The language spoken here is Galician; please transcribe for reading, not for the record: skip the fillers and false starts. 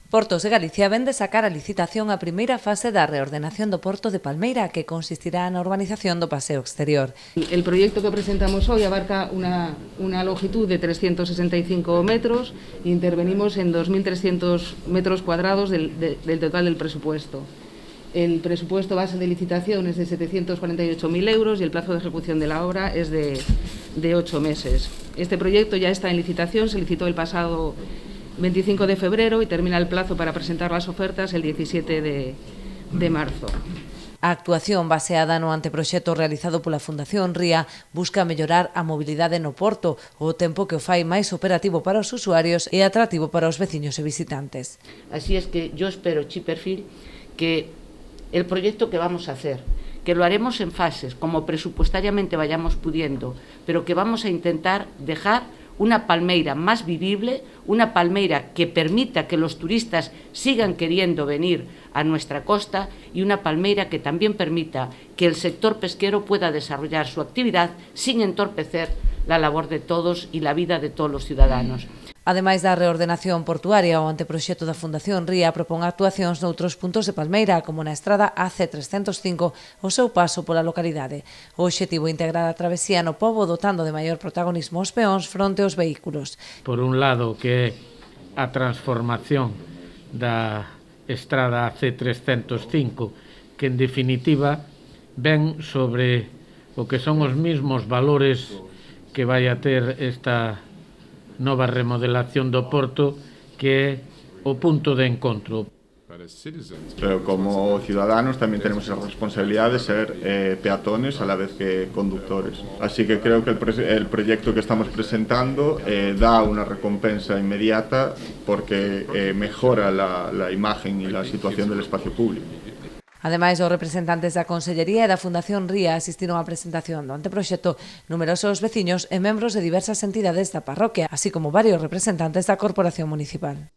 Portos de Galicia ven de sacar a licitación a primeira fase da reordenación do Porto de Palmeira, que consistirá na urbanización do paseo exterior. El proyecto que presentamos hoy abarca una longitud de 365 metros e intervenimos en 2.300 metros cuadrados del total del presupuesto. El presupuesto base de licitación es de 748.000 euros y el plazo de ejecución de la obra es de 8 meses. Este proyecto ya está en licitación, se licitó el pasado 25 de febrero y termina el plazo para presentar las ofertas el 17 de marzo. A actuación baseada no anteproxecto realizado pola Fundación Ría busca mellorar a mobilidade no Porto, o tempo que o fai máis operativo para os usuarios e atractivo para os veciños e visitantes. Así es que yo espero, Chiperfield, que el proyecto que vamos a hacer, que lo haremos en fases, como presupuestariamente vayamos pudiendo, pero que vamos a intentar dejar una Palmeira más vivible, una Palmeira que permita que los turistas sigan queriendo venir a nuestra costa y una Palmeira que también permita que el sector pesquero pueda desarrollar su actividad sin entorpecer la labor de todos y la vida de todos los ciudadanos. Ademais da reordenación portuaria, o anteproxecto da Fundación Ría propón actuacións noutros puntos de Palmeira, como na estrada AC305, o seu paso pola localidade. O obxectivo é integrar a travesía no pobo, dotando de maior protagonismo aos peóns fronte aos vehículos. Por un lado, que é a transformación da estrada AC305, que en definitiva ven sobre o que son os mesmos valores que vai a ter esta nova remodelación do Porto, que é o punto de encontro. Pero como ciudadanos también tenemos la responsabilidad de ser peatones a la vez que conductores. Así que creo que el proyecto que estamos presentando da una recompensa inmediata porque mejora la imagen y la situación del espacio público. Ademais, os representantes da Consellería e da Fundación Ría asistiron á presentación do anteproxecto numerosos veciños e membros de diversas entidades da parroquia, así como varios representantes da Corporación Municipal.